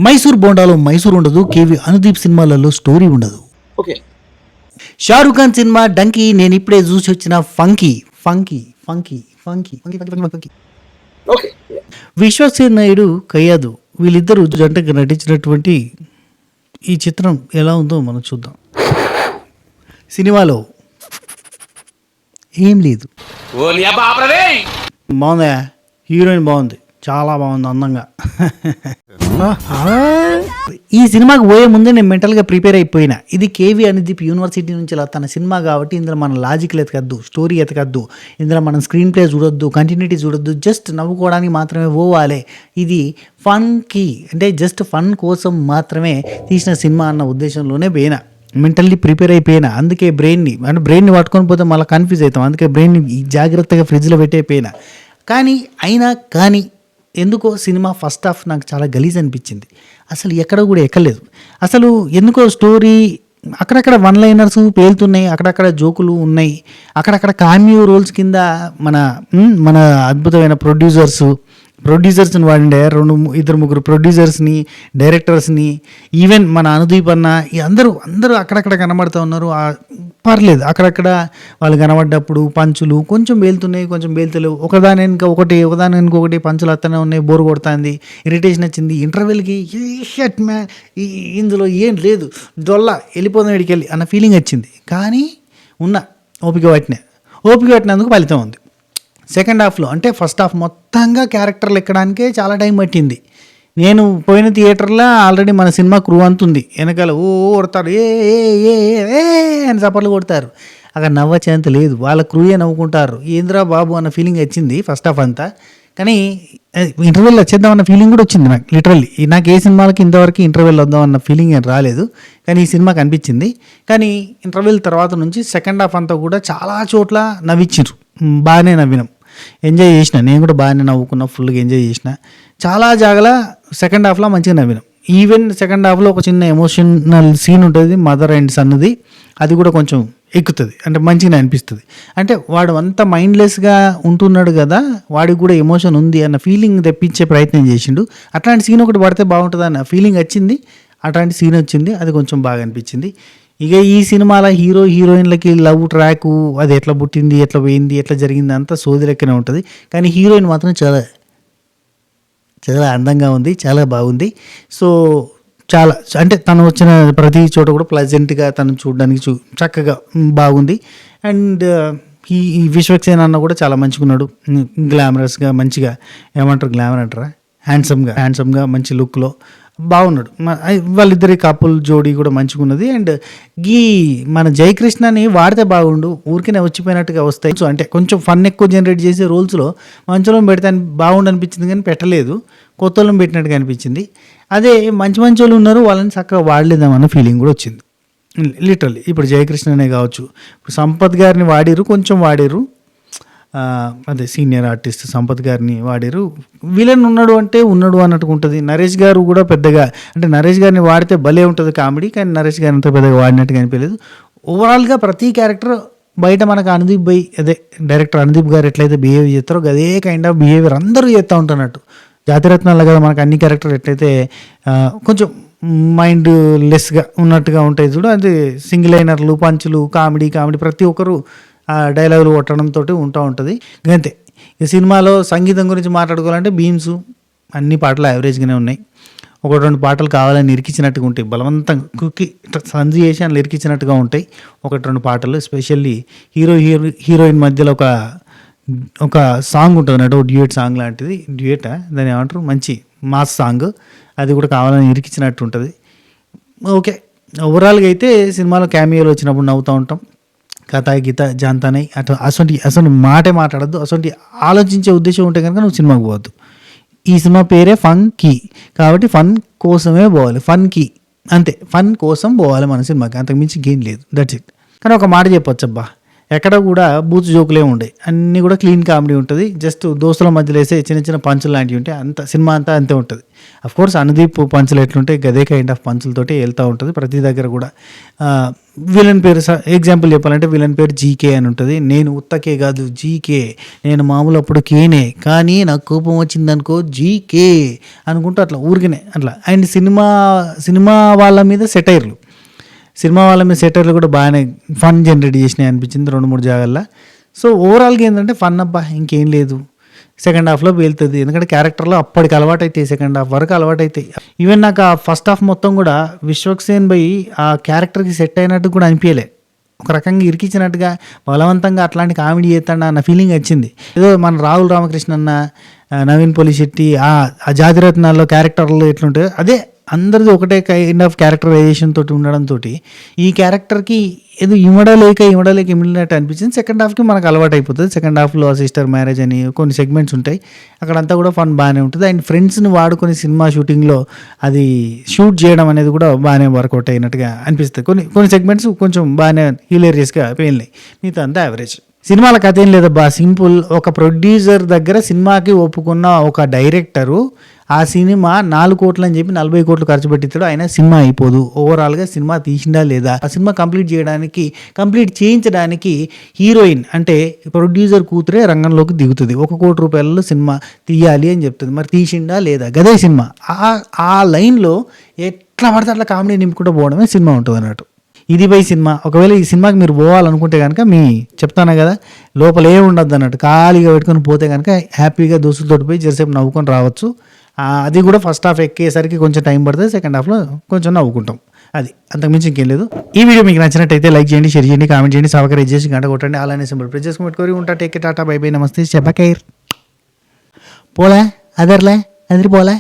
మైసూర్ బోండాలో మైసూర్ ఉండదు, కేవి అనుదీప్ సినిమాలలో స్టోరీ ఉండదు. ఓకే. షారూఖ్ ఖాన్ సినిమా డంకీ, నేను ఇప్పుడే చూసి వచ్చిన funky funky funky funky funky funky funky. Okay. Vishwaksen Naidu, Kayadu వీళ్ళిద్దరూ జంటగా నటించినటువంటి ఈ చిత్రం ఎలా ఉందో మనం చూద్దాం. సినిమాలో ఏం లేదు, బాగుందా, హీరోయిన్ బాగుంది, చాలా బాగుంది, అందంగా. ఈ సినిమాకి పోయే ముందే నేను మెంటల్గా ప్రిపేర్ అయిపోయినా. ఇది కేవి అనుదీప్ యూనివర్సిటీ నుంచి తన సినిమా కాబట్టి ఇందులో మన లాజిక్లు ఎతకద్దు, స్టోరీ ఎతకద్దు, ఇందులో మనం స్క్రీన్ ప్లే చూడొద్దు, కంటిన్యూటీ చూడొద్దు, జస్ట్ నవ్వుకోవడానికి మాత్రమే పోవాలి. ఇది ఫన్కి అంటే జస్ట్ ఫన్ కోసం మాత్రమే తీసిన సినిమా అన్న ఉద్దేశంలోనే పోయినా, మెంటల్లీ ప్రిపేర్ అయిపోయినా. అందుకే బ్రెయిన్ని పట్టుకొని పోతే మళ్ళీ కన్ఫ్యూజ్ అవుతాం, అందుకే బ్రెయిన్ని జాగ్రత్తగా ఫ్రిడ్జ్లో పెట్టయిపోయినా. కానీ ఎందుకో సినిమా ఫస్ట్ హాఫ్ నాకు చాలా గలీజ్ అనిపించింది. అసలు ఎక్కడ కూడా ఎక్కలేదు. అసలు ఎందుకో స్టోరీ అక్కడక్కడ వన్ లైనర్స్ పేలుతున్నాయి, అక్కడక్కడ జోకులు ఉన్నాయి, అక్కడక్కడ కామియో రోల్స్ కింద మన అద్భుతమైన ప్రొడ్యూసర్స్ని వాడిండే, ఇద్దరు ముగ్గురు ప్రొడ్యూసర్స్ని, డైరెక్టర్స్ని, ఈవెన్ మన అనుదీప్ అన్న, ఈ అందరూ అక్కడక్కడ కనబడుతూ ఉన్నారు. పర్లేదు, అక్కడక్కడ వాళ్ళు కనబడ్డప్పుడు పంచులు కొంచెం పేలుతున్నాయి, కొంచెం పేలుతలేవు, ఒకదాని వెనుక ఒకటి పంచులు అత్తనే ఉన్నాయి, బోరు కొడుతుంది, ఇరిటేషన్ వచ్చింది. ఇంటర్వెల్కి షట్ మ్యాన్, ఇందులో ఏం లేదు, డొల్లా వెళ్ళిపోదాం ఇడికెళ్ళి అన్న ఫీలింగ్ వచ్చింది. కానీ ఓపిక పట్టినందుకు ఫలితం ఉంది. సెకండ్ హాఫ్లో అంటే ఫస్ట్ హాఫ్ మొత్తంగా క్యారెక్టర్లు ఎక్కడానికే చాలా టైం పట్టింది. నేను పోయిన థియేటర్లో ఆల్రెడీ మన సినిమా క్రూ అంతుంది, వెనకాల కొడతారు, ఏ అని చప్పట్లు కొడతారు. అక్కడ నవ్వచేంత లేదు, వాళ్ళ క్రూయే నవ్వుకుంటారు. ఏంద్రా బాబు అన్న ఫీలింగ్ వచ్చింది ఫస్ట్ హాఫ్ అంతా. కానీ ఇంటర్వెల్ వచ్చేద్దామన్న ఫీలింగ్ కూడా వచ్చింది నాకు. లిటరల్లీ నాకు ఏ సినిమాలకి ఇంతవరకు ఇంటర్వెల్ వద్దామన్న ఫీలింగ్ ఏం రాలేదు, కానీ ఈ సినిమాకి అనిపించింది. కానీ ఇంటర్వెల్ తర్వాత నుంచి సెకండ్ హాఫ్ అంతా కూడా చాలా చోట్ల నవ్వించారు, బాగానే నవ్వినాం, ఎంజాయ్ చేసిన. నేను కూడా బాగానే నవ్వుకున్నా, ఫుల్గా ఎంజాయ్ చేసిన. చాలా జాగల సెకండ్ హాఫ్లో మంచిగా నవ్వినాం. ఈవెన్ సెకండ్ హాఫ్లో ఒక చిన్న ఎమోషనల్ సీన్ ఉంటుంది, మదర్ అండ్ సన్ది, అది కూడా కొంచెం ఎక్కుతుంది, అంటే మంచిగా అనిపిస్తుంది. అంటే వాడు అంత మైండ్లెస్గా ఉంటున్నాడు కదా, వాడికి కూడా ఎమోషన్ ఉంది అన్న ఫీలింగ్ తెప్పించే ప్రయత్నం చేసిండు. అట్లాంటి సీన్ ఒకటి పడితే బాగుంటుంది అన్న ఫీలింగ్ వచ్చింది, అట్లాంటి సీన్ వచ్చింది, అది కొంచెం బాగా అనిపించింది. ఇక ఈ సినిమాలో హీరోయిన్లకి లవ్ ట్రాకు అది ఎట్లా పుట్టింది, ఎట్లా పోయింది, ఎట్లా జరిగింది అంతా సోది లెక్కనే ఉంటుంది. కానీ హీరోయిన్ మాత్రం చాలా చాలా అందంగా ఉంది, చాలా బాగుంది. సో చాలా అంటే తను వచ్చిన ప్రతి చోట కూడా ప్లెజెంట్గా తను చూడడానికి చక్కగా బాగుంది. అండ్ ఈ విశ్వక్సేన్ అన్న కూడా చాలా మంచిగా ఉన్నాడు, గ్లామరస్గా, మంచిగా ఏమంటారు, గ్లామర్ అంటారా, హ్యాండ్సమ్గా మంచి లుక్లో బాగున్నాడు. వాళ్ళిద్దరి కపుల్ జోడీ కూడా మంచిగా ఉన్నది. అండ్ మన జయకృష్ణని వాడితే బాగుండు, ఊరికే వచ్చిపోయినట్టుగా వస్తాయి. సో అంటే కొంచెం ఫన్ ఎక్కువ జనరేట్ చేసే రోల్స్లో మంచిలో పెడితే బాగుండు అనిపించింది, కానీ పెట్టలేదు, కొత్త వాళ్ళని పెట్టినట్టుగా అనిపించింది. అదే మంచి వాళ్ళు ఉన్నారు, వాళ్ళని చక్కగా వాడలేదామన్న ఫీలింగ్ కూడా వచ్చింది లిటరల్లీ. ఇప్పుడు జయకృష్ణనే కావచ్చు, ఇప్పుడు సంపత్ గారిని కొంచెం వాడిరు, అదే సీనియర్ ఆర్టిస్ట్ సంపత్ గారిని వాడారు. విలన్ ఉన్నాడు అన్నట్టుగా ఉంటుంది. నరేష్ గారు కూడా పెద్దగా, అంటే నరేష్ గారిని వాడితే భలే ఉంటుంది కామెడీ, కానీ నరేష్ గారిని అంత పెద్దగా వాడినట్టుగా అనిపించలేదు. ఓవరాల్గా ప్రతి క్యారెక్టర్ బయట మనకు డైరెక్టర్ అనుదీప్ గారు ఎట్లయితే బిహేవ్ చేస్తారో అదే కైండ్ ఆఫ్ బిహేవియర్ అందరూ చేస్తూ ఉంటున్నట్టు. జాతిరత్నాలు కదా మనకు అన్ని క్యారెక్టర్ ఎట్లయితే కొంచెం మైండ్ లెస్గా ఉన్నట్టుగా ఉంటాయి చూడు, అది సింగిల్ లైనర్లు, పంచులు, కామెడీ ప్రతి ఒక్కరు డైలాగులు కొట్టడంతో ఉంటుంది. అంతే. ఈ సినిమాలో సంగీతం గురించి మాట్లాడుకోవాలంటే బీమ్స్ అన్ని పాటలు యావరేజ్గానే ఉన్నాయి. 1-2 పాటలు కావాలని ఇరికించినట్టుగా ఉంటాయి, బలవంతంగా సంజీ చేసి అని ఇరికించినట్టుగా ఉంటాయి 1-2 పాటలు. ఎస్పెషల్లీ హీరోయిన్ మధ్యలో ఒక సాంగ్ ఉంటుంది అన్నట్టు, డ్యూయట్ సాంగ్ లాంటిది, దాన్ని ఏమంటారు, మంచి మాస్ సాంగ్, అది కూడా కావాలని ఇరికించినట్టు ఉంటుంది. ఓకే, ఓవరాల్గా అయితే సినిమాలో క్యామియోలు వచ్చినప్పుడు నవ్వుతూ ఉంటాం. కథ గీత జాంతానై అసలు మాటే మాట్లాడద్దు, అసలు ఆలోచించే ఉద్దేశం ఉంటే కనుక నువ్వు సినిమాకి పోవద్దు. ఈ సినిమా పేరే ఫన్కీ కాబట్టి ఫన్ కోసమే పోవాలి, ఫన్కీ అంతే, ఫన్ కోసం పోవాలి మన సినిమాకి, అంతకుమించి గేమ్ లేదు, దట్స్ ఇట్. కానీ ఒక మాట చెప్పొచ్చు, అబ్బా ఎక్కడ కూడా బూత్ జోకులే ఉండే, అన్నీ కూడా క్లీన్ కామెడీ ఉంటుంది. జస్ట్ దోస్తుల మధ్యలో వేసే చిన్న చిన్న పంచులు లాంటివి ఉంటాయి. అంత సినిమా అంతా అంతే ఉంటుంది. కోర్స్ అనుదీప్ పంచులు ఎట్లుంటాయి గదే కైండ్ ఆఫ్ పంచులతోటి వెళ్తూ ఉంటుంది ప్రతి దగ్గర కూడా. విలన్ పేరు ఎగ్జాంపుల్ చెప్పాలంటే విలన్ పేరు జీకే అని ఉంటుంది. నేను ఉత్తకే కాదు జీకే, నేను మామూలు అప్పుడు కేనే, కానీ నాకు కోపం వచ్చిందనుకో జీకే అనుకుంటూ అట్లా ఊరికనే అట్లా. అండ్ సినిమా వాళ్ళ మీద సెటైర్లు కూడా బాగానే ఫన్ జనరేట్ చేసినాయి అనిపించింది 2-3 జాగాల్లో. సో ఓవరాల్గా ఏంటంటే ఫన్ అబ్బా ఇంకేం లేదు. సెకండ్ హాఫ్లో వెళ్తుంది, ఎందుకంటే క్యారెక్టర్లో అప్పటికి అలవాటు అవుతాయి, సెకండ్ హాఫ్ వరకు అలవాటు అవుతాయి. ఈవెన్ నాకు ఆ ఫస్ట్ హాఫ్ మొత్తం కూడా విశ్వక్సేన్ బై ఆ క్యారెక్టర్కి సెట్ అయినట్టు కూడా అనిపించలే. ఒక రకంగా ఇరికించినట్టుగా బలవంతంగా అట్లాంటి కామెడీ చేస్తాడు అన్న ఫీలింగ్ వచ్చింది. ఏదో మన రాహుల్ రామకృష్ణ అన్న, నవీన్ పోలిశెట్టి ఆ జాతిరత్నాల్లో క్యారెక్టర్లు ఎట్లుంటాయో అదే అందరిది ఒకటే కైండ్ ఆఫ్ క్యారెక్టరైజేషన్ తోటి ఉండడంతో ఈ క్యారెక్టర్కి ఏదో ఇమడలేక ఇమిడినట్టు అనిపించింది. సెకండ్ హాఫ్కి మనకు అలవాటు అయిపోతుంది. సెకండ్ హాఫ్లో సిస్టర్ మ్యారేజ్ అని కొన్ని సెగ్మెంట్స్ ఉంటాయి, అక్కడంతా కూడా ఫన్ బాగానే ఉంటుంది. అండ్ ఫ్రెండ్స్ని వాడుకొని సినిమా షూటింగ్లో అది షూట్ చేయడం అనేది కూడా బాగానే వర్కౌట్ అయినట్టుగా అనిపిస్తుంది. కొన్ని సెగ్మెంట్స్ కొంచెం బాగానే హిలేరియస్గా వెళ్ళినాయి, మిగతా అంతా యావరేజ్. సినిమాల కథ ఏం లేదబ్బా, సింపుల్. ఒక ప్రొడ్యూసర్ దగ్గర సినిమాకి ఒప్పుకున్న ఒక డైరెక్టరు ఆ సినిమా 4 కోట్లు అని చెప్పి 40 కోట్లు ఖర్చు పెట్టిస్తాడు, అయినా సినిమా అయిపోదు. ఓవరాల్గా సినిమా తీసిండా లేదా, ఆ సినిమా కంప్లీట్ చేయించడానికి హీరోయిన్ అంటే ప్రొడ్యూసర్ కూతురే రంగంలోకి దిగుతుంది. 1 కోటి రూపాయలలో సినిమా తీయాలి అని చెప్తుంది. మరి తీసిండా లేదా, గదే సినిమా. ఆ లైన్లో ఎట్లా పడితే అట్లా కామెడీ నింపుకుంటూ పోవడమే సినిమా ఉంటుంది అన్నట్టు. ఇది బై సినిమా. ఒకవేళ ఈ సినిమాకి మీరు పోవాలనుకుంటే కనుక చెప్తాను కదా, లోపల ఏ ఉండద్దు అన్నట్టు, ఖాళీగా పెట్టుకొని పోతే కనుక హ్యాపీగా దోస్తులతో పోయి జరసేపు నవ్వుకొని రావచ్చు. అది కూడా ఫస్ట్ హాఫ్ ఎక్కేసరికి కొంచెం టైం పడుతుంది, సెకండ్ హాఫ్లో కొంచెం నవ్వుకుంటాం. అది అంతకుమించి ఇంకేం లేదు. ఈ వీడియో మీకు నచ్చినట్టయితే లైక్ చేయండి, షేర్ చేయండి, కామెంట్ చేయండి, సబ్స్క్రైబ్ చేసి గంట కొట్టండి. అలానే సింబల్ ప్రెస్ చేసుకుని పెట్టుకోరి. ఉంటా. టేక్ టాటా, బై బై, నమస్తే, చెప్పకైర్. పోలే అదర్లే అదిరిపోలే.